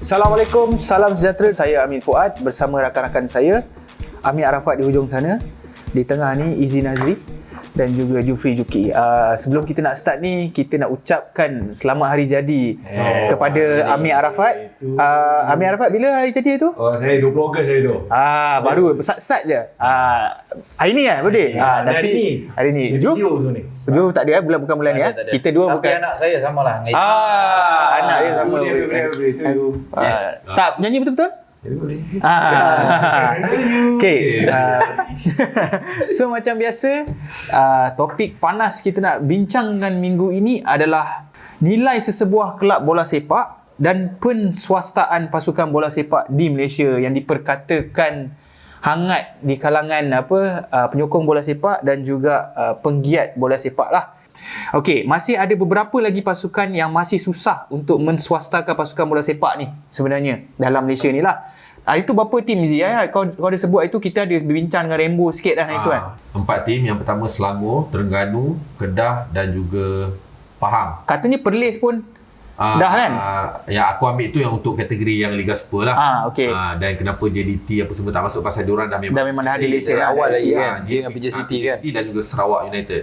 Assalamualaikum, salam sejahtera. Saya Amin Fuad bersama rakan-rakan saya. Amir Arafat di hujung sana. Di tengah ni Izzy Nazri dan juga Jufri Juki. Sebelum kita nak start ni, kita nak ucapkan selamat hari jadi kepada Amir Arafat. Amir Arafat bila hari jadi tu? Oh, saya 20 Ogos saya tu. Baru sat-sat je. Hari ni kan birthday? Tapi hari ni. Juf ni. Juf tak ada bukan bulan ni . Kita dua tapi bukan. anak saya samalah. Anak dia sama. Tak nyanyi betul-betul? Okay. So macam biasa, topik panas kita nak bincangkan minggu ini adalah nilai sesebuah kelab bola sepak dan penswastaan pasukan bola sepak di Malaysia yang diperkatakan hangat di kalangan penyokong bola sepak dan juga penggiat bola sepak lah. Okey, masih ada beberapa lagi pasukan yang masih susah untuk menswastakan pasukan bola sepak ni sebenarnya dalam Malaysia ni lah. Itu berapa tim Zee? Kau ada sebut itu, kita ada berbincang dengan Rainbow sikit dah itu kan. 4 tim. Yang pertama Selangor, Terengganu, Kedah dan juga Pahang. Katanya Perlis pun dah kan? Yang aku ambil tu yang untuk kategori yang Liga Super lah. Okay. Dan kenapa JDT apa semua tak masuk pasal diorang dah memang ada lesen awal lagi kan. Dia dengan PJ City kan. dan juga Sarawak United.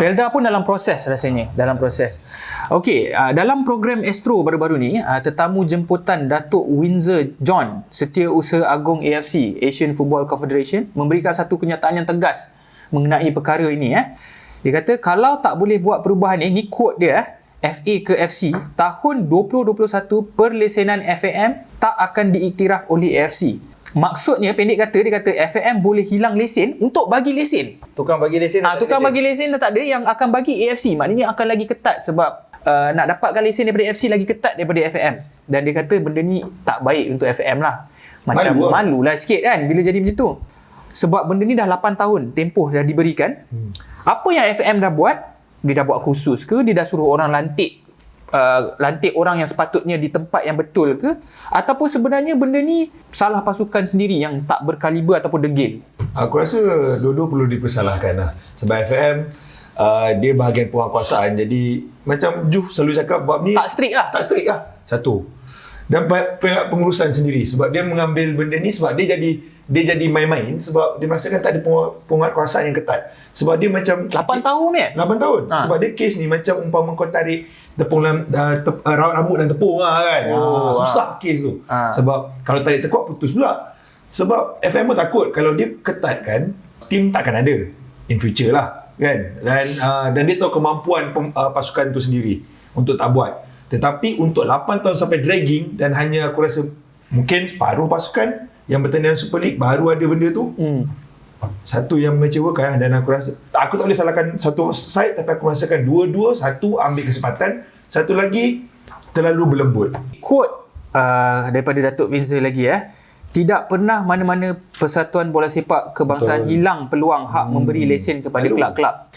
Felda pun dalam proses rasanya. Dalam proses. Okey, dalam program Astro baru-baru ni, tetamu jemputan Datuk Windsor John, Setiausaha Agong AFC, Asian Football Confederation, memberikan satu kenyataan yang tegas mengenai perkara ini. Dia kata kalau tak boleh buat perubahan ni quote dia, FA ke FC, tahun 2021 perlesenan FAM tak akan diiktiraf oleh AFC. Maksudnya pendek kata, dia kata FAM boleh hilang lesen untuk bagi lesen. Tukang bagi lesen. Tukang bagi lesen dah tak ada, yang akan bagi AFC. Maknanya akan lagi ketat sebab nak dapatkan lesen daripada AFC lagi ketat daripada FAM. Dan dia kata benda ni tak baik untuk FAM lah. Macam malulah sikit kan bila jadi macam tu. Sebab benda ni dah 8 tahun tempoh dah diberikan. Apa yang FAM dah buat? Dia dah buat kursus ke? Dia dah suruh orang lantik orang yang sepatutnya di tempat yang betul ke? Ataupun sebenarnya benda ni salah pasukan sendiri yang tak berkaliber ataupun degil? Aku rasa dua-dua perlu dipersalahkan lah. Sebab FAM dia bahagian penguatkuasaan. Jadi macam Juf selalu cakap bab ni tak strict lah. Satu. Dan pihak pengurusan sendiri, sebab dia mengambil benda ni sebab dia jadi main-main sebab dia merasakan tak ada penguatkuasaan yang ketat. Sebab dia macam 8 tahun kan? 8 tahun. Sebab dia kes ni macam umpama kau tarik tepung rawat rambut dan tepung kan. Susah kes tu. Sebab kalau tarik tekuat putus pula. Sebab FM pun takut kalau dia ketatkan, tim takkan ada in future lah kan. Dan dia tahu kemampuan pasukan tu sendiri untuk tak buat. Tetapi untuk 8 tahun sampai dragging dan hanya aku rasa mungkin separuh pasukan yang bertanding Super League baru ada benda tu. Satu yang mengecewakan, dan aku rasa aku tak boleh salahkan satu side, tapi aku rasakan dua-dua, satu ambil kesempatan, satu lagi terlalu berlembut. Quote daripada Datuk Windsor lagi tidak pernah mana-mana Persatuan Bola Sepak Kebangsaan hilang peluang hak memberi lesen kepada kelab-kelab.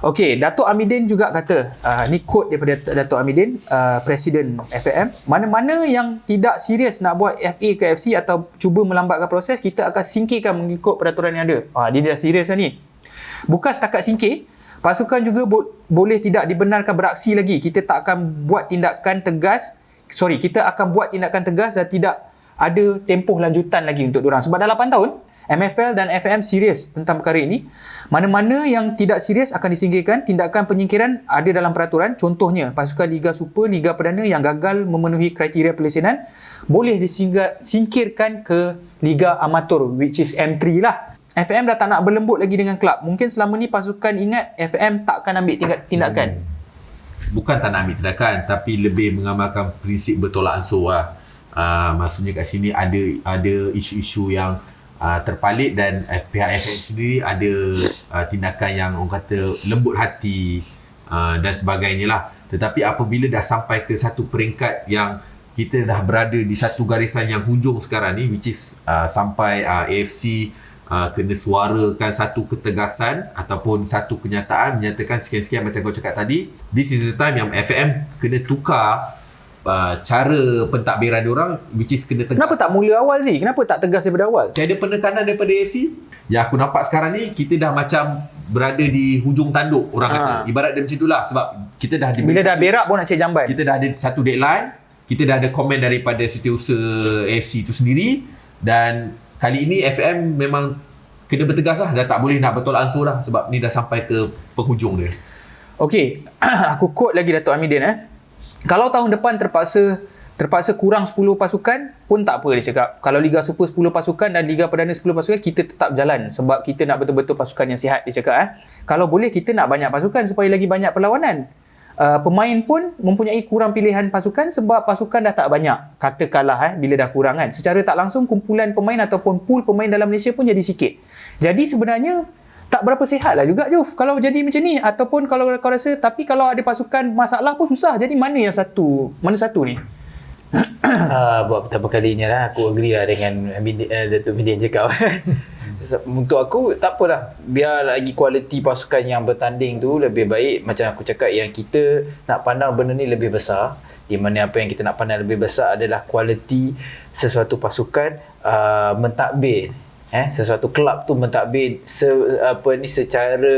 Okey, Datuk Amidin juga kata, ni quote daripada Datuk Amidin, Presiden FAM, mana-mana yang tidak serius nak buat FA ke FC atau cuba melambatkan proses, kita akan singkirkan mengikut peraturan yang ada. Dia dah serius lah ni. Bukan setakat singkir, pasukan juga boleh tidak dibenarkan beraksi lagi. Kita akan buat tindakan tegas dan tidak ada tempoh lanjutan lagi untuk diorang. Sebab dah 8 tahun, MFL dan FAM serius tentang perkara ini. Mana-mana yang tidak serius akan disingkirkan. Tindakan penyingkiran ada dalam peraturan. Contohnya, pasukan Liga Super, Liga Perdana yang gagal memenuhi kriteria pelesenan boleh disingkirkan ke Liga Amatur, which is M3 lah. FAM dah tak nak berlembut lagi dengan kelab. Mungkin selama ni pasukan ingat FAM tak akan ambil tindakan. Bukan tak nak ambil tindakan, tapi lebih mengamalkan prinsip bertolak ansur lah. Maksudnya kat sini ada isu-isu yang terpalit dan pihak FM sendiri ada tindakan yang orang kata lembut hati dan sebagainya lah. Tetapi apabila dah sampai ke satu peringkat yang kita dah berada di satu garisan yang hujung sekarang ni, which is sampai AFC kena suarakan satu ketegasan ataupun satu kenyataan menyatakan sekian-sekian macam kau cakap tadi, this is the time yang FM kena tukar cara pentadbiran diorang, which is kena tegas. Kenapa tak mula awal Zee? Kenapa tak tegas daripada awal? Tiada penekanan daripada AFC. Yang aku nampak sekarang ni, kita dah macam berada di hujung tanduk, orang kata. Ibarat dia macam itulah. Sebab kita dah bila dah berak pun nak cek jamban. Kita dah ada satu deadline. kita dah ada komen daripada Setiausaha AFC itu sendiri, dan kali ini FM memang kena bertegas lah, dah tak boleh nak bertolak ansur lah sebab ni dah sampai ke penghujung dia. Okey, aku quote lagi Datuk Hamidin. Kalau tahun depan terpaksa kurang 10 pasukan pun tak apa, dia cakap. Kalau Liga Super 10 pasukan dan Liga Perdana 10 pasukan, kita tetap jalan sebab kita nak betul-betul pasukan yang sihat, dia cakap. Kalau boleh kita nak banyak pasukan supaya lagi banyak perlawanan. Pemain pun mempunyai kurang pilihan pasukan sebab pasukan dah tak banyak. Katakanlah bila dah kurang kan. Secara tak langsung kumpulan pemain ataupun pool pemain dalam Malaysia pun jadi sikit. Jadi sebenarnya tak berapa sihat lah juga Juf kalau jadi macam ni. Ataupun kalau kau rasa, tapi kalau ada pasukan masalah pun susah. Jadi mana satu ni? Buat pertama kalinya lah aku agree lah dengan Datuk Midin cakap. Untuk aku tak apalah, biar lagi kualiti pasukan yang bertanding tu lebih baik. Macam aku cakap, yang kita nak pandang benda ni lebih besar, di mana apa yang kita nak pandang lebih besar adalah kualiti sesuatu pasukan mentadbir, sesuatu kelab tu mentadbir secara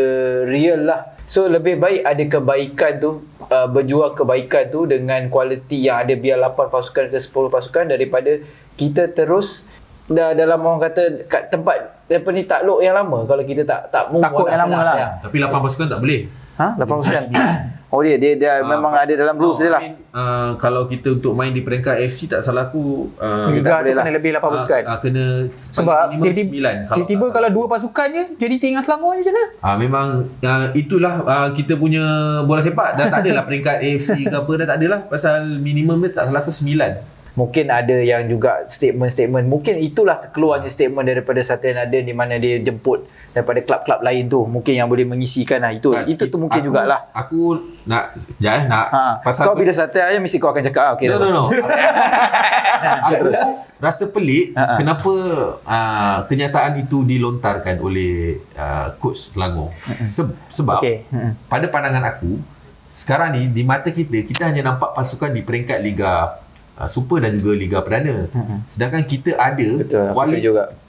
real lah. So lebih baik ada kebaikan tu, berjuang kebaikan tu dengan kualiti yang ada, biar 8 pasukan ke 10 pasukan, daripada kita terus dalam orang kata kat tempat apa ni takluk yang lama. Kalau kita tak takut yang lama lah. Ya. Tapi 8 pasukan tak boleh. 8 pasukan. Oh dia memang ada dalam rules dia lah. Kalau kita untuk main di peringkat AFC, tak salah aku Liga tu kena lebih 8 pasukan. Kena sebab minimum 9. tiba-tiba kalau 2 pasukan je jadi tinggal Selangor je macam mana? Memang itulah kita punya bola sepak. Dah tak adalah peringkat AFC ke apa, dah tak adalah. Pasal minimum dia tak salah aku 9. Mungkin ada yang juga statement-statement, mungkin itulah keluarnya statement daripada Satya Nadin, di mana dia jemput daripada klub-klub lain tu, mungkin yang boleh mengisikan lah. Itu tu mungkin jugalah. Aku nak pasal kau bila Satya aja mesti kau akan cakap okey. No. Aku rasa pelik kenapa kenyataan itu dilontarkan oleh coach Selangor. Sebab pada pandangan aku, sekarang ni di mata kita hanya nampak pasukan di peringkat Liga Super dan juga Liga Perdana. Sedangkan kita ada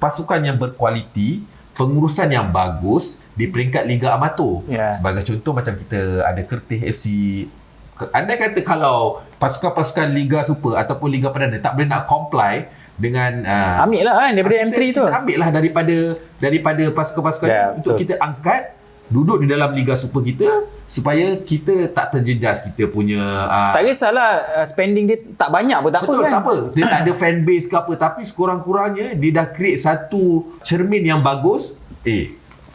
pasukan yang berkualiti, pengurusan yang bagus di peringkat Liga Amatur. Sebagai contoh, macam kita ada Kertih FC. Andai kata kalau pasukan-pasukan Liga Super ataupun Liga Perdana tak boleh nak comply dengan ambil lah kan daripada M3 tu. Kita ambil lah daripada pasukan-pasukan untuk kita angkat duduk di dalam Liga Super kita, supaya kita tak terjejas kita punya tak kisahlah spending dia tak banyak pun tak betul, apa kan. Tak apa. Dia tak ada fan base ke apa, tapi sekurang-kurangnya dia dah create satu cermin yang bagus.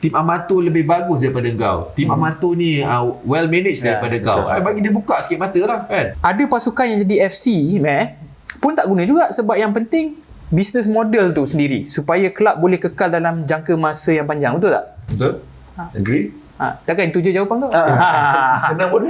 Tim amatur lebih bagus daripada kau. Tim amatur ni well managed daripada kau. Bagi dia buka sikit mata lah kan. Ada pasukan yang jadi FC pun tak guna juga, sebab yang penting business model tu sendiri supaya kelab boleh kekal dalam jangka masa yang panjang. Betul tak? Betul. Agree. Takkan itu je jawapan kau? Senang pun.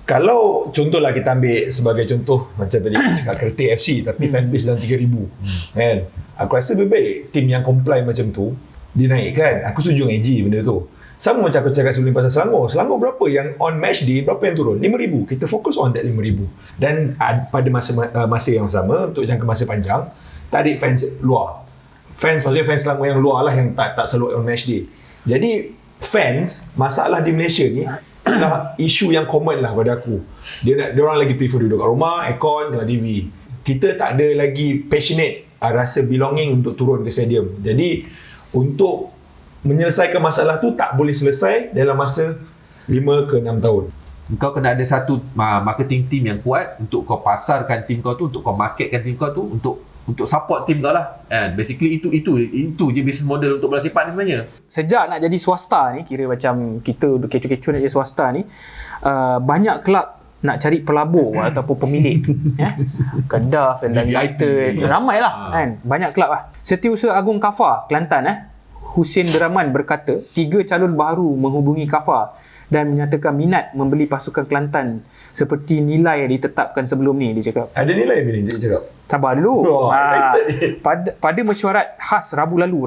Kalau contohlah kita ambil sebagai contoh macam tadi cakap Kertih FC tapi fanbase dalam 3,000 kan. Aku rasa lebih baik tim yang comply macam tu dinaikkan. Aku setuju dengan AG benda tu. Sama macam aku cakap sebelum pasal Selangor. Selangor berapa yang on match day, berapa yang turun? 5,000. Kita fokus on that 5,000. Dan pada masa yang sama, untuk jangka masa panjang, tarik fans luar. Maksudnya fans Selangor yang luar lah, yang tak selalu on match day. Jadi fans, masalah di Malaysia ni adalah isu yang common lah pada aku. Dia orang lagi prefer duduk kat rumah, aircon, tengok TV. Kita tak ada lagi passionate, rasa belonging untuk turun ke stadium. Jadi untuk menyelesaikan masalah tu tak boleh selesai dalam masa 5 ke 6 tahun. Kau kena ada satu marketing team yang kuat untuk kau pasarkan tim kau tu, untuk kau marketkan tim kau tu, untuk support tim kau lah. Basically itu je business model untuk bola sepak ni sebenarnya. Sejak nak jadi swasta ni, kira macam kita kecoh-kecoh nak jadi swasta ni, banyak kelab nak cari pelabur ataupun pemilik. Kedah, Sendang United, ramai lah kan. Banyak kelab lah. Setiausaha Agung Kafar, Kelantan Hussein Deraman berkata, 3 calon baru menghubungi Kafar dan menyatakan minat membeli pasukan Kelantan seperti nilai yang ditetapkan sebelum ni, dia cakap. Ada nilai bila dia cakap? Sabar dulu. Excited. Pada mesyuarat khas Rabu lalu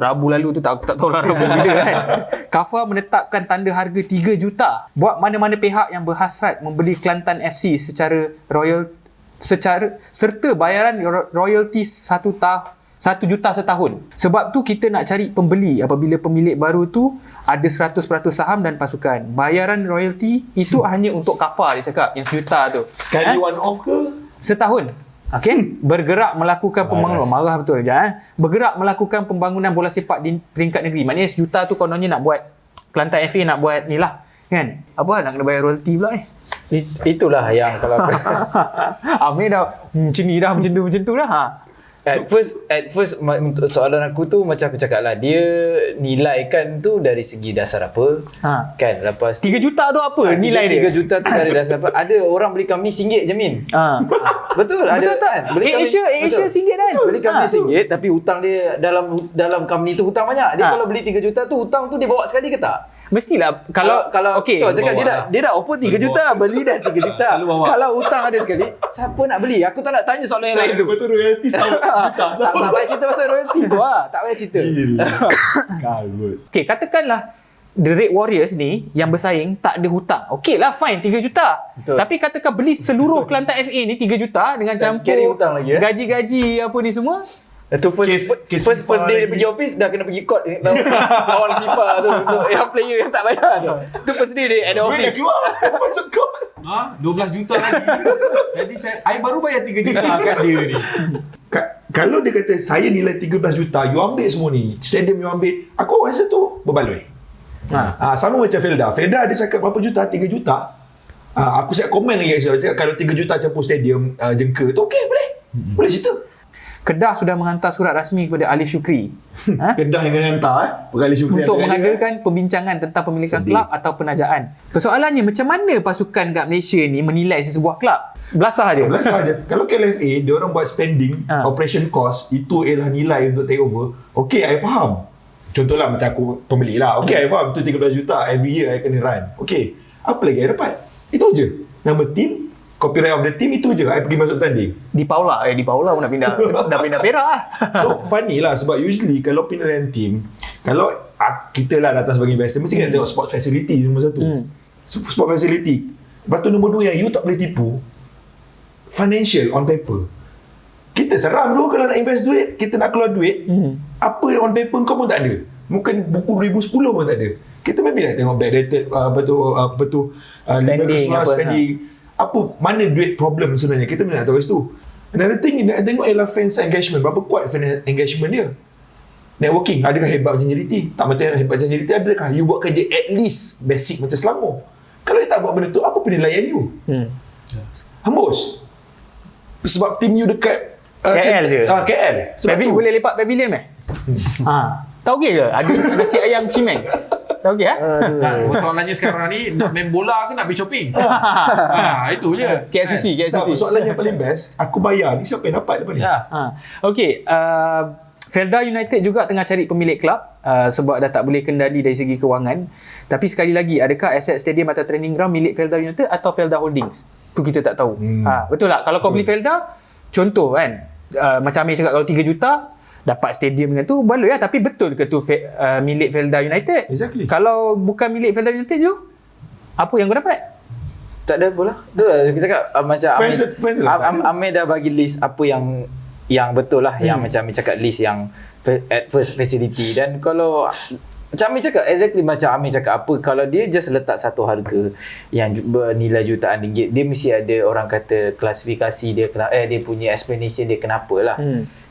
tu aku tak tahu lah Rabu bila kan. Kafar menetapkan tanda harga 3 juta buat mana-mana pihak yang berhasrat membeli Kelantan FC serta bayaran royalti 1 1 juta setahun. Sebab tu kita nak cari pembeli apabila pemilik baru tu ada 100% saham dan pasukan. Bayaran royalty itu hanya untuk kafar, dia cakap, yang 1 juta tu. Sekali one off ke? Setahun. Okey, bergerak melakukan pembangunan, marah betul je bergerak melakukan pembangunan bola sepak di peringkat negeri. Maknanya 1 juta tu kononnya nak buat Kelantan FA, nak buat ni lah kan. Apa nak kena bayar royalty pula Itulah yang kalau Amir dah macam tu dah. At first untuk soalan aku tu macam aku cakap lah, dia nilaikan tu dari segi dasar apa kan. Lepas 3 juta tu apa nilai dia? 3 juta tu dari dasar apa? Ada orang beli kambing RM1 je Min. Betul ada Betul tak? kan? Beli kambing Asia RM1 kan? Beli kambing RM1 tapi hutang dia dalam kambing tu hutang banyak. Dia kalau beli 3 juta tu hutang tu dia bawa sekali ke tak? Mestilah kalau okey, tu cakap dia dah offer 3 juta, beli dah 3 juta. Kalau hutang ada sekali, siapa nak beli? Aku tak nak tanya soalan yang lain tu. Betul royalty setahun juta. Tak payah cerita pasal royalty tu tak payah cerita. Kalut. okey, katakanlah The Red Warriors ni yang bersaing tak ada hutang. Okey lah, fine 3 juta. Betul. Tapi katakan beli seluruh Kelantan FA ni 3 juta dengan Dan carry campur hutang lagi, gaji-gaji apa ni semua. Itu first day dia pergi office dah kena pergi court lawan FIFA tu untuk yang player yang tak bayar tu. Itu first day dia ada Duit dah office. keluar. Masuk kod. 12 juta lagi. Jadi I baru bayar 3 juta kat dia ni. Kalau dia kata saya nilai 13 juta, you ambil semua ni, stadium you ambil, aku rasa tu berbaloi. Sama macam Felda ada cakap berapa juta? 3 juta. Aku siap komen lagi kalau 3 juta campur stadium jengka tu okey, boleh cerita. Kedah sudah menghantar surat rasmi kepada Alif Syukri Kedah yang kena hantar Pergali Syukri untuk mengadakan pembincangan tentang pemilikan kelab atau penajaan. Persoalannya macam mana pasukan kat Malaysia ni menilai sesebuah kelab? Belasah je. Kalau KLFA dia orang buat spending operation cost, itu ialah nilai untuk take over. Okey, I faham. Contohlah macam aku pembeli lah. Okey, I faham tu 13 juta every year I kena run. Okey, apa lagi I dapat? Itu je. Nama team, copyright of the team, itu je I pergi masuk tanding. Di Paula pun nak pindah dah pindah Perak lah. So funny lah sebab usually kalau pindahan team, kalau kita lah datang sebagai investor mesti kena tengok sport facility nombor satu. Sport facility. Lepas tu nombor 2 yang you tak boleh tipu, financial on paper. Kita seram dulu kalau nak invest duit, kita nak keluar duit, apa yang on paper kau pun tak ada. Mungkin buku 2010 pun tak ada. Kita maybe nak tengok backdated spending apa mana duit problem sebenarnya, kita nak tahu itu. Another thing nak tengok ialah fans engagement, berapa kuat fan engagement dia. Networking, adakah hebat macam JDT? Tak macam hebat macam JDT, adakah you buat kerja at least basic macam Selangor? Kalau you tak buat benda tu, apa penilaian you? Hembus. Sebab tim you dekat KL je. KL. Sebab tu Boleh lepak pavilion tak okey ke? Ada nasi ayam cimeng. Tak okey Tak, soalannya sekarang ni nak main bola ke nak pergi shopping? Itu je. KLCC. tak, soalan yang paling best, aku bayar ni siapa yang dapat lepas ni? Okey, Felda United juga tengah cari pemilik kelab sebab dah tak boleh kendali dari segi kewangan. Tapi sekali lagi, adakah aset stadium atau training ground milik Felda United atau Felda Holdings? Tu kita tak tahu. Betul tak? Kalau kau beli Felda, contoh kan, macam Amir cakap, kalau 3 juta dapat stadium dengan tu, baloi lah. Tapi betul ke tu milik Felda United? Exactly. Kalau bukan milik Felda United tu, apa yang kau dapat? Tak ada bola. Tu lah kita cakap macam Fans lah. Amir dah bagi list apa yang betul lah, yang macam Amir cakap list yang at first facility. Dan kalau macam Amir cakap, exactly macam Amir cakap, apa kalau dia just letak satu harga yang bernilai jutaan ringgit, dia mesti ada orang kata klasifikasi dia, dia punya explanation dia kenapa lah.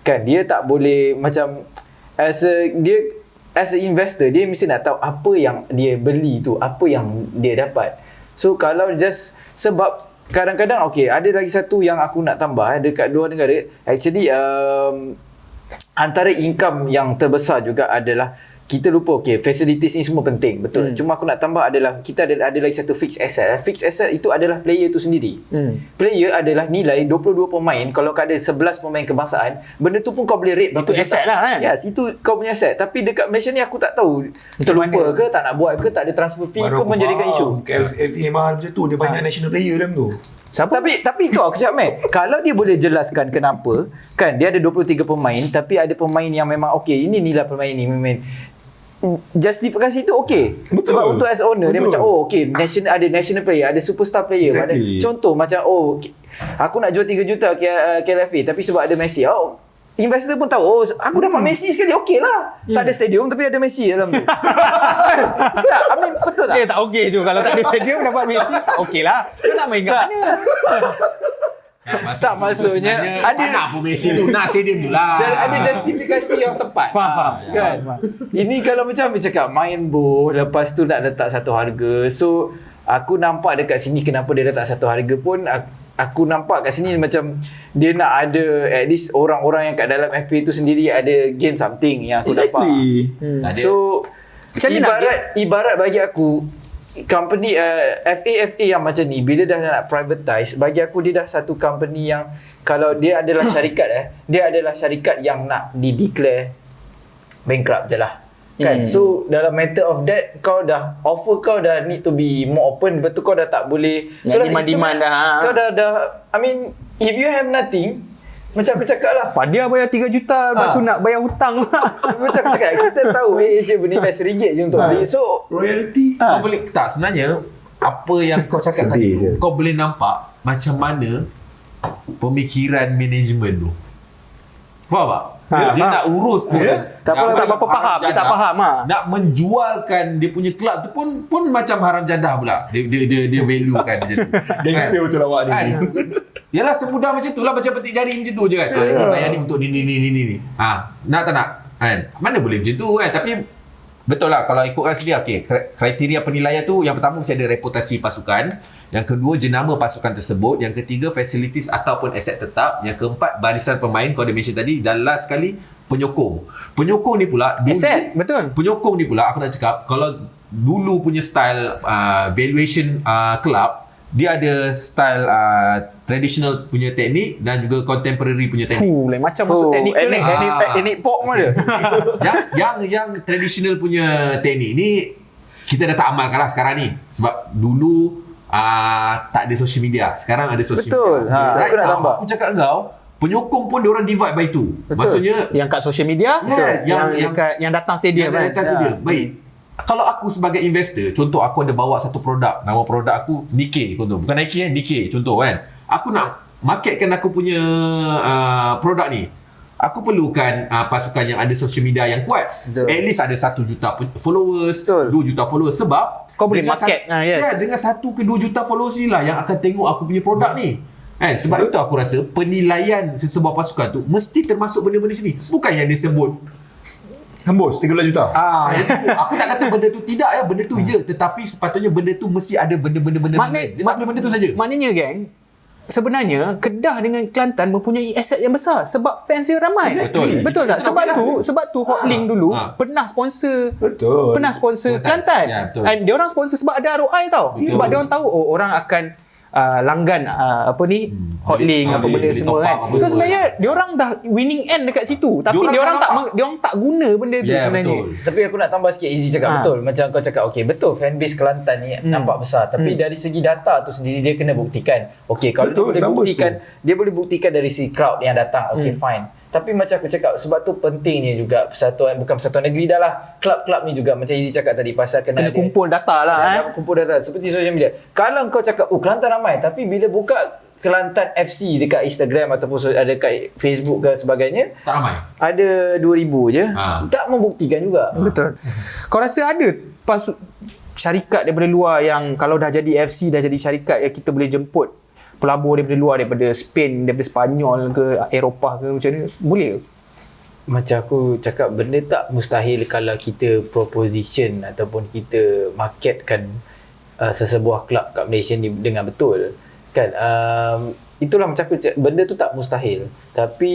Kan dia tak boleh macam as a investor, dia mesti nak tahu apa yang dia beli tu, apa yang dia dapat. So kalau just sebab kadang-kadang ada lagi satu yang aku nak tambah dekat luar negara, actually antara income yang terbesar juga adalah kita lupa facilities ni semua penting, betul. Cuma aku nak tambah adalah kita ada lagi satu fixed asset. Fixed asset itu adalah player tu sendiri. Player adalah nilai 22 pemain. Kalau kau ada 11 pemain kebangsaan, benda tu pun kau boleh rate berapa Itu asset lah kan? Yes, itu kau punya asset. Tapi dekat Malaysia ni aku tak tahu terlupa ke, tak nak buat ke, tak ada transfer fee ke, menjadikan isu. KLFA mahal macam tu, dia banyak national player dalam tu. Tapi tu aku cakap kalau dia boleh jelaskan kenapa, kan dia ada 23 pemain tapi ada pemain yang memang ini nilai pemain ni justifikasi tu Betul. sebab untuk as owner dia macam ada national player, ada superstar player. Exactly. Contoh macam aku nak jual 3 juta KLFA tapi sebab ada Messi, investor pun tahu, oh aku dapat Messi sekali, okey lah. Tak ada stadium tapi ada Messi dalam tu. Tak, I mean, betul tak? Tak okey je kalau tak ada stadium dapat Messi. Tak okey lah. Kau nak main kat mana? Tak, maksudnya ada nak pun Messi tu nak stadium tu lah. ada justifikasi yang tepat. Faham. Kan? Ini kalau macam cakap main boh, lepas tu nak letak satu harga. So aku nampak dekat sini kenapa dia letak satu harga pun, aku nampak kat sini macam dia nak ada at least orang-orang yang kat dalam FA tu sendiri ada gain something yang aku nampak. So Macam mana nak ibarat bagi aku company FA yang macam ni bila dah nak privatize, bagi aku dia dah satu company yang kalau dia adalah syarikat dia adalah syarikat yang nak di-declare bankrupt je lah. Kan? So dalam matter of that, kau dah offer kau dah need to be more open. Betul, kau dah tak boleh demand dah. Kau dah I mean, if you have nothing, macam aku cakap lah, Dia bayar 3 juta lepas tu nak bayar hutang lah. macam aku cakap, kita tahu Asia bernilai RM1 je untuk beli. So Royalty. Kau boleh tak, sebenarnya apa yang kau cakap tadi tu, kau boleh nampak macam mana pemikiran management tu. Faham tak? Dia nak urus pun. Tak apa, tak apa faham. Dia tak faham lah. Nak menjualkan dia punya kelab tu pun macam haram jadah pula. Dia value kan macam tu. Gangster betul awak ni. Kan? Yalah, semudah macam tu lah, macam petik jari macam tu je kan. Ini bayar ni untuk ni. Nak tak nak? Kan? Mana boleh macam tu kan. Tapi betul lah kalau ikutkan sendiri, okey, kriteria penilaian tu yang pertama mesti ada reputasi pasukan, yang kedua jenama pasukan tersebut, yang ketiga facilities ataupun aset tetap, yang keempat barisan pemain kau ada mention tadi, dan last sekali penyokong ni pula Aset, betul. Penyokong ni pula aku nak cakap, kalau dulu punya style valuation club, dia ada style traditional punya teknik dan juga contemporary punya teknik. Lain macam masuk teknik tu ni. Teknik pop pun ada. yang traditional punya teknik ni kita dah tak amalkan lah sekarang ni, sebab dulu tak ada social media. Sekarang ada social Betul. media. Aku nak tambah. Aku cakap kau, penyokong pun diorang divide by two. Betul. Maksudnya Yang kat social media, yang datang stadium kan. datang stadium. Baik. Kalau aku sebagai investor, contoh aku ada bawa satu produk, nama produk aku Nikkei, contoh. Bukan Nike Nikkei, contoh kan. Aku nak marketkan aku punya produk ni. Aku perlukan pasukan yang ada social media yang kuat. Betul. At least ada 1 juta followers, Betul. 2 juta followers, sebab Kau boleh dengan market. Yes. dengan 1 ke 2 juta followers ni lah yang akan tengok aku punya produk ni. Kan? Sebab itu aku rasa penilaian sesebuah pasukan tu mesti termasuk benda-benda sini. Bukan yang dia sebut Hembus 13 juta. itu, aku tak kata benda tu tidak ya, benda tu ya, tetapi sepatutnya benda tu mesti ada benda-benda dia tak boleh benda tu saja. Maknanya geng, sebenarnya Kedah dengan Kelantan mempunyai aset yang besar sebab fans dia ramai. Betul. Tak? Sebab tu Hotlink dulu pernah sponsor. Betul. Pernah sponsor Kelantan. Ya, betul. And dia orang sponsor sebab ada ROI tau. Betul. Sebab dia orang tahu orang akan langgan Hotlink apa benda boleh semua top up kan. apa So semua. sebenarnya dia orang dah winning end dekat situ, tapi dia orang tak guna benda tu Ya, sebenarnya. betul. Tapi aku nak tambah sikit, Izzy cakap betul. Macam kau cakap, okey betul fanbase Kelantan ni nampak besar, tapi dari segi data tu sendiri dia kena buktikan. Okey, kalau Betul, dia boleh buktikan dari si crowd yang datang, okey fine. Tapi macam aku cakap, sebab tu pentingnya juga persatuan, bukan persatuan negeri dah lah, klub-klub ni juga macam Izzy cakap tadi, pasal Kena kumpul data lah. kumpul data seperti social media. Kalau kau cakap Kelantan ramai, tapi bila buka Kelantan FC dekat Instagram ataupun ada dekat Facebook ke sebagainya, Tak ramai. ada 2,000 je. Tak membuktikan juga. Betul. Kau rasa ada syarikat daripada luar yang kalau dah jadi FC, dah jadi syarikat yang kita boleh jemput pelabur daripada luar, daripada Spain, daripada Sepanyol ke Eropah ke, macam ni boleh ke? Macam aku cakap, benda tak mustahil kalau kita proposition ataupun kita marketkan sesebuah kelab kat Malaysia ni dengan betul kan. Itulah macam aku cakap, benda tu tak mustahil, tapi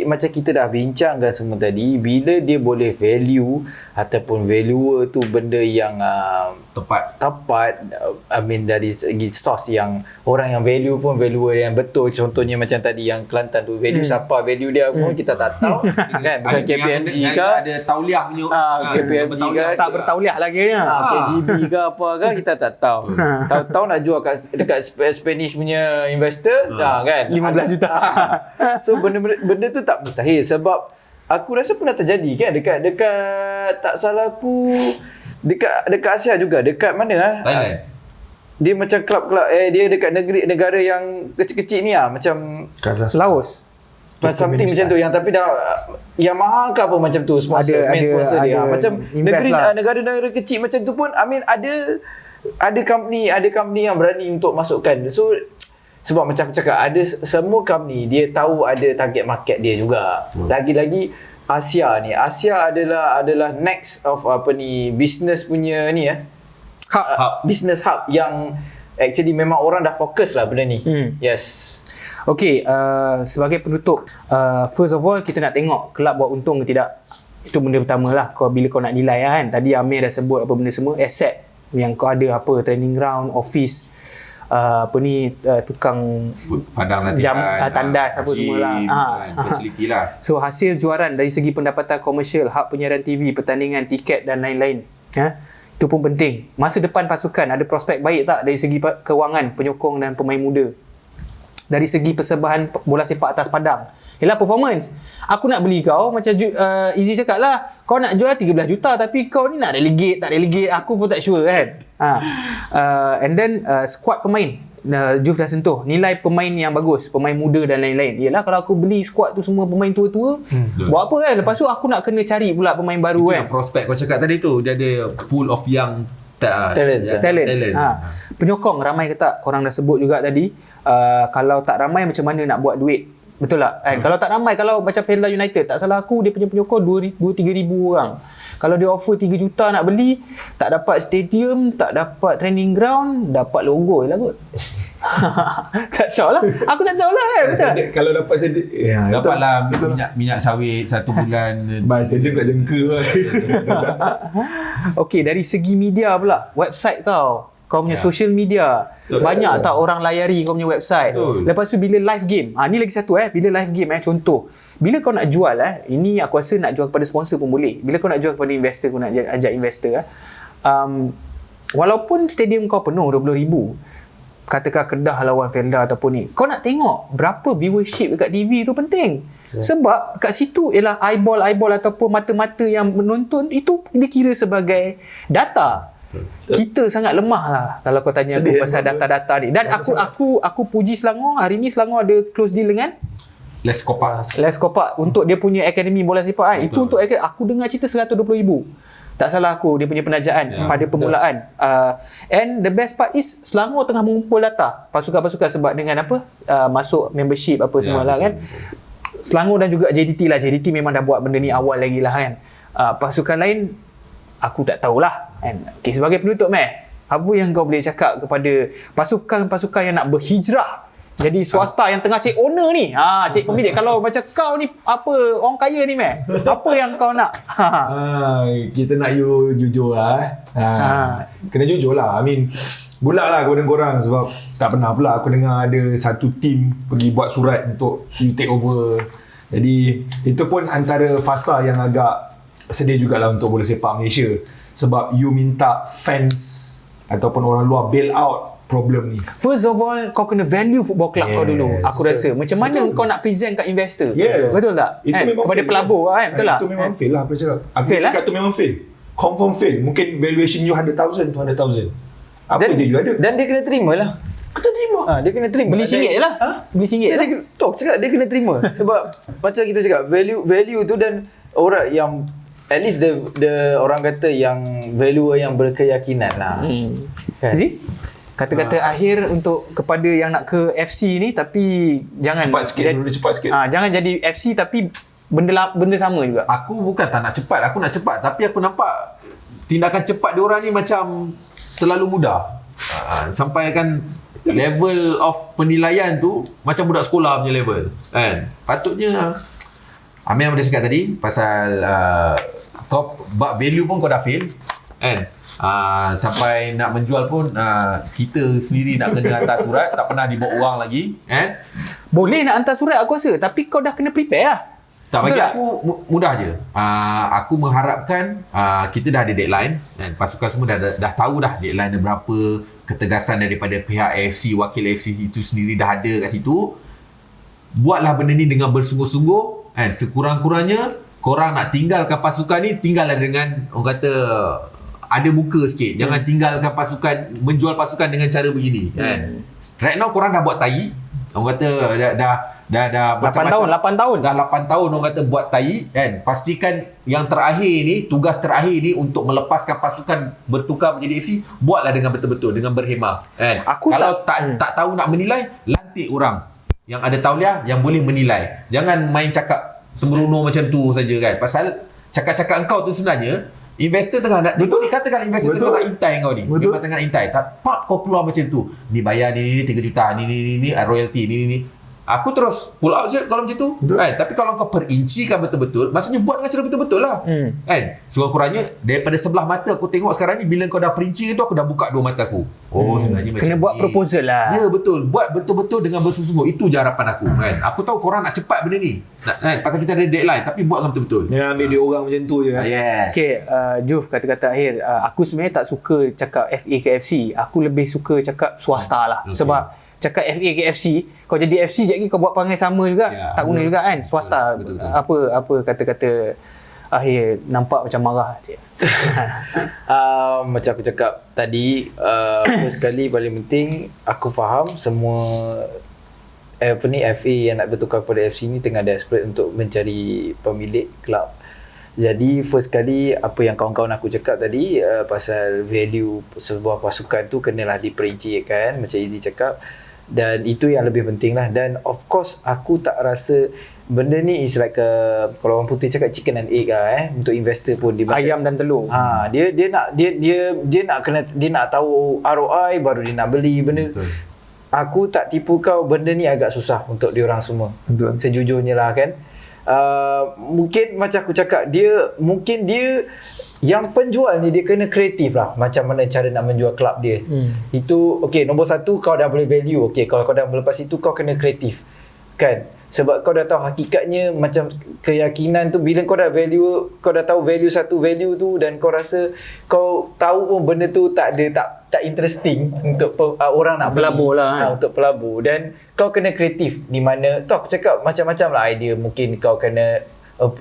macam kita dah bincangkan semua tadi, bila dia boleh value ataupun valuer tu benda yang tepat, I mean dari segi source yang orang yang value pun valuer yang betul. Contohnya macam tadi yang Kelantan tu, value siapa, value dia pun kita tak tahu kan. Bukan KPMG ke, ada tauliah punya KPMG ke, Tak bertauliah lagi ya. KGB ke apa ke, kita tak tahu. Tahu-tahu nak jual dekat Spanish punya investor kan 15 juta. So benda tu tak mustahil, sebab aku rasa pernah terjadi kan dekat tak salah aku dekat Asia juga, dekat mana Thailand. dia macam kelab dia dekat negara yang kecil-kecil ni macam Laos. Macam team macam tu yang tapi dah Yamaha ke apa macam tu sponsor, main sponsor dia. Macam negara-negara kecil macam tu pun ada company yang berani untuk masukkan. So sebab macam aku cakap, ada semua company dia tahu ada target market dia juga. Lagi-lagi Asia adalah next of business punya ni hub. Business hub yang actually memang orang dah fokus lah benda ni. Yes. Okay, sebagai penutup, first of all kita nak tengok kelab buat untung ke tidak. Itu benda pertama lah bila kau nak nilai kan. Tadi Amir dah sebut apa benda semua, asset yang kau ada, apa training ground, office, tukang padang latihan, tandas apa semua lah, facility lah. So hasil juaran dari segi pendapatan komersial, hak penyiaran TV, pertandingan, tiket dan lain-lain, itu pun penting. Masa depan pasukan ada prospek baik tak dari segi kewangan, penyokong dan pemain muda? Dari segi persembahan bola sepak atas padang, ialah performance. Aku nak beli kau, macam Izzy cakap lah, kau nak jual 13 juta tapi kau ni nak relegate, tak relegate, aku pun tak sure kan. And then squad pemain, Juf dah sentuh, nilai pemain yang bagus, pemain muda dan lain-lain. Ialah kalau aku beli squad tu semua pemain tua-tua, buat apa kan? Lepas tu aku nak kena cari pula pemain baru kan. Prospek kau cakap tadi tu, dia ada pool of young talent. Penyokong ramai ke tak? Korang dah sebut juga tadi. Kalau tak ramai macam mana nak buat duit? Betul tak? Kalau tak ramai, kalau macam Fella United, tak salah aku dia punya penyokong 2-3 ribu orang. Kalau dia offer 3 juta nak beli, tak dapat stadium, tak dapat training ground, dapat logo je lah kot. Tak tahu lah. Aku tak tahu lah kan. Kalau dapat stadium, dapatlah minyak sawit 1 bulan. Stadium kat jengka lah. Okay, dari segi media pula, website kau punya social media, banyak tak orang layari kau punya website? Lepas tu bila live game, ni lagi satu bila live game contoh, bila kau nak jual ini aku rasa nak jual kepada sponsor pun boleh. Bila kau nak jual kepada investor, kau nak ajak investor walaupun stadium kau penuh 20,000, katakan Kedah lawan Felda ataupun ni, kau nak tengok berapa viewership dekat TV tu penting. Sebab kat situ ialah eyeball ataupun mata-mata yang menonton, itu dikira sebagai data. Kita sangat lemah lah kalau kau tanya aku pasal data-data ni. Dan aku puji Selangor. Hari ni Selangor ada close deal dengan Les Kopak untuk dia punya akademi bola sepak Itu untuk aku dengar cerita 120,000. Tak salah aku, dia punya penajaan pada permulaan. And the best part is Selangor tengah mengumpul data pasukan-pasukan sebab dengan masuk membership apa semua lah kan. Selangor dan juga JDT lah. JDT memang dah buat benda ni awal lagi lah kan. Pasukan lain aku tak tahulah. Okay, sebagai penutup apa yang kau boleh cakap kepada pasukan-pasukan yang nak berhijrah jadi swasta yang tengah cek owner ni? Cek pemilik. Kalau macam kau ni, apa orang kaya ni apa yang kau nak? Kita nak you jujur lah. Kena jujur lah. I mean, good luck lah kepada korang sebab tak pernah pula aku dengar ada satu team pergi buat surat untuk you take over. Jadi itu pun antara fasa yang agak sedih jugalah untuk bola sepak Malaysia. Sebab you minta fans ataupun orang luar bail out problem ni. First of all, kau kena value football club kau dulu. Aku rasa macam mana kau nak present kat investor. Betul tak? Itu memang kepada pelabur kan? Betul tak? Itu memang fail lah aku cakap. Aku cakap tu memang fail. Confirm fail. Mungkin valuation you 100,000, 200,000. Apa je you ada? Dan dia kena terima lah. Kita terima. Dia kena terima. Beli singgit je lah. Beli singgit lah. Tok cakap dia kena terima. Sebab macam kita cakap, value tu dan orang yang at least the orang kata yang viewer yang berkeyakinan lah. Kan? Kata-kata akhir untuk kepada yang nak ke FC ni, tapi jangan cepat sikit. Jangan jadi FC tapi benda sama juga. Aku bukan tak nak cepat, aku nak cepat, tapi aku nampak tindakan cepat diorang ni macam terlalu mudah. Sampai kan level of penilaian tu macam budak sekolah punya level kan. Patutnya Amir yang dah cakap tadi pasal kau value pun kau dah fail kan. Sampai nak menjual pun kita sendiri nak kena hantar surat, tak pernah dibawa orang lagi kan. Boleh nak hantar surat aku rasa, tapi kau dah kena prepare lah. Tak, bagi aku mudah je. Aku mengharapkan kita dah ada deadline dan pasukan semua dah tahu dah deadline berapa, ketegasan daripada pihak AFC, wakil AFC itu sendiri dah ada kat situ. Buatlah benda ni dengan bersungguh-sungguh kan. Sekurang-kurangnya korang nak tinggalkan pasukan ni, tinggallah dengan orang kata ada muka sikit. Jangan tinggalkan pasukan, menjual pasukan dengan cara begini kan. Right now korang dah buat tai. Orang kata dah 8 tahun. Dah 8 tahun orang kata buat tai kan. Pastikan yang terakhir ni, tugas terakhir ni untuk melepaskan pasukan bertukar menjadi FC, buatlah dengan betul-betul, dengan berhemah kan. Kalau tak tahu nak menilai, lantik orang yang ada tauliah yang boleh menilai. Jangan main cakap sembrono macam tu saja kan. Pasal cakap-cakap engkau tu sebenarnya investor tengah nak tengok ni, katakan investor tengah nak intai kau ni. Memang tengah nak intai. Pak kau keluar macam tu. Ni bayar ni 3 juta, ni royalty ni. Aku terus pull out je kalau macam tu. Kan? Tapi kalau kau perincikan betul-betul, maksudnya buat dengan cara betul-betul lah. Kan? Sekurang-kurangnya daripada sebelah mata aku tengok sekarang ni, bila kau dah perinci tu, aku dah buka dua mata aku. Sebenarnya kena buat proposal lah. Ya betul. Buat betul-betul dengan bersungguh-sungguh. Itu je harapan aku kan. Aku tahu korang nak cepat benda ni. Kan? Pasal kita ada deadline, tapi buat dengan betul-betul. Jangan ambil duit orang macam tu je kan. Yes. Okay, Juf, kata-kata akhir. Aku sebenarnya tak suka cakap FA ke FC. Aku lebih suka cakap swasta lah. Okay. Sebab cakap FA ke FC, kau jadi FC sekejap lagi kau buat perangai sama juga, tak guna juga kan. Swasta, betul. apa kata-kata akhir nampak macam marah. Macam aku cakap tadi, first kali paling penting aku faham semua FA yang nak bertukar kepada FC ni tengah desperate untuk mencari pemilik kelab. Jadi first kali apa yang kawan-kawan aku cakap tadi, pasal value sebuah pasukan tu kenalah diperincikan macam Izzy cakap, dan itu yang lebih penting lah. Dan of course aku tak rasa benda ni is like kalau orang putih cakap chicken and egg lah untuk investor pun dia ayam dan telur. Dia nak tahu ROI baru dia nak beli benda. Betul. Aku tak tipu kau, benda ni agak susah untuk diorang semua. Betul. Sejujurnya lah kan. Mungkin macam aku cakap, dia yang penjual ni dia kena kreatif lah macam mana cara nak menjual kelab dia. Itu okay, nombor satu kau dah boleh value. Okay, kalau kau dah melepas itu kau kena kreatif kan, sebab kau dah tahu hakikatnya. Macam keyakinan tu, bila kau dah tahu value satu value tu, dan kau rasa kau tahu pun benda tu tak interesting untuk orang nak pelabur lah kan? Untuk pelabur. Dan kau kena kreatif di mana tu aku cakap macam-macam lah idea. Mungkin kau kena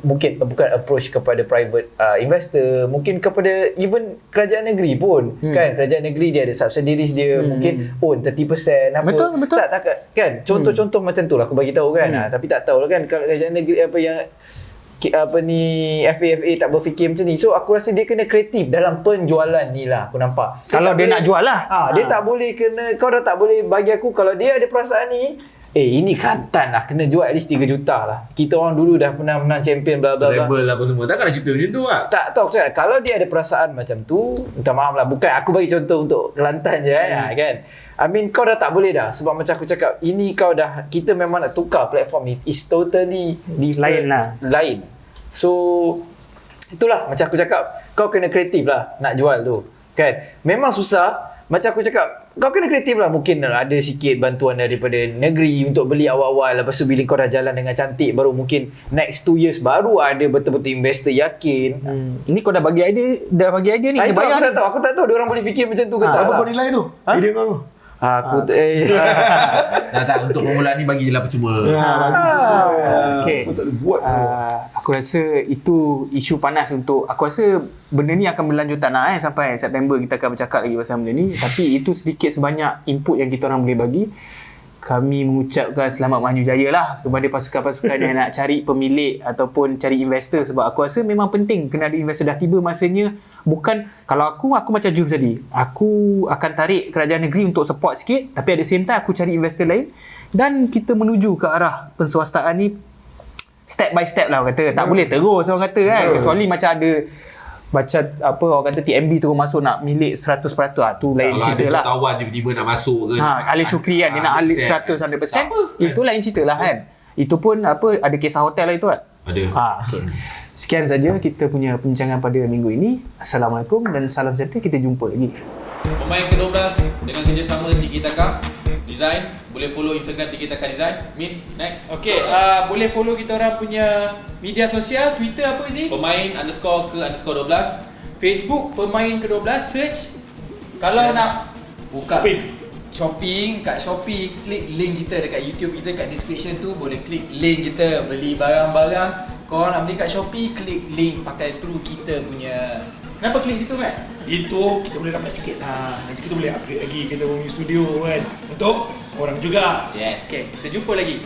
mungkin bukan approach kepada private investor, mungkin kepada even kerajaan negeri pun kan. Kerajaan negeri dia ada subsidiaries dia, mungkin own 30% apa. Betul. Tak kan, contoh-contoh macam tu lah aku bagi tahu kan. Tapi tak tahu lah kan kalau kerajaan negeri apa yang FA tak berfikir macam ni. So aku rasa dia kena kreatif dalam penjualan ni lah, aku nampak. Kalau dia nak jual lah. Dia tak boleh kau dah tak boleh bagi aku, kalau dia ada perasaan ni, ini Kelantan lah, kena jual at least 3 juta lah. Kita orang dulu dah pernah menang champion bla bla bla. Treble lah apa semua. Takkan nak cerita macam tu lah. Tak tahu aku cakap, kalau dia ada perasaan macam tu, minta maaf lah, bukan aku bagi contoh untuk Kelantan je kan. I mean kau dah tak boleh dah, sebab macam aku cakap, ini kau dah, kita memang nak tukar platform ni, is totally Lain lah. lain. So itulah macam aku cakap, kau kena kreatif lah nak jual tu kan. Memang susah. Macam aku cakap, kau kena kreatif lah. Mungkin ada sikit bantuan daripada negeri untuk beli awal-awal. Lepas tu bila kau dah jalan dengan cantik, baru mungkin next 2 years baru ada betul-betul investor yakin. Ini kau dah bagi idea ni. Dia Itu bayar ni. aku tak tahu dia orang boleh fikir macam tu ke tak. Apa kau nilai tu? Idea kau. Aku Tak, untuk permulaan ni bagi je lah percuma. Okay. Kau tak boleh buat. Aku rasa itu isu panas untuk, aku rasa benda ni akan berlanjutan lah sampai September kita akan bercakap lagi pasal benda ni. Tapi itu sedikit sebanyak input yang kita orang boleh bagi. Kami mengucapkan selamat maju jaya lah kepada pasukan-pasukan yang nak cari pemilik ataupun cari investor, sebab aku rasa memang penting kena ada investor. Dah tiba masanya. Bukan, kalau aku macam Juf tadi, aku akan tarik kerajaan negeri untuk support sikit, tapi at the same time aku cari investor lain, dan kita menuju ke arah penswastaan ni step by step lah orang kata. Tak boleh terus orang kata kan, kecuali macam ada macam apa orang kata TMB terus masuk nak milik 100%, tu lain cerita lah. Kalau ada tawan tiba-tiba nak masuk ke, Alih Syukri kan, dia nak alih 100%, itu lain cerita lah kan. Itu pun ada kisah hotel lah itu kan. ada. Okay. Sekian saja kita punya perbincangan pada minggu ini. Assalamualaikum dan salam sejahtera. Kita jumpa lagi. Pemain ke-12 dengan kerjasama Tiki Taka Design. Boleh follow Instagram Tiki Taka Design. Min, next. Okay, boleh follow kita orang punya media sosial. Twitter apa Izzy? Pemain_ke_12. Facebook Pemain ke-12, search. Kalau nak buka shopping kat Shopee, klik link kita dekat YouTube kita, kat description tu boleh klik link kita beli barang-barang. Kalau nak beli kat Shopee, klik link pakai True kita punya. Kenapa klik situ, Mat? Itu kita boleh dapat sikit lah. Nanti kita boleh upgrade lagi kita punya studio kan, untuk orang juga. Yes. Okay, kita jumpa lagi.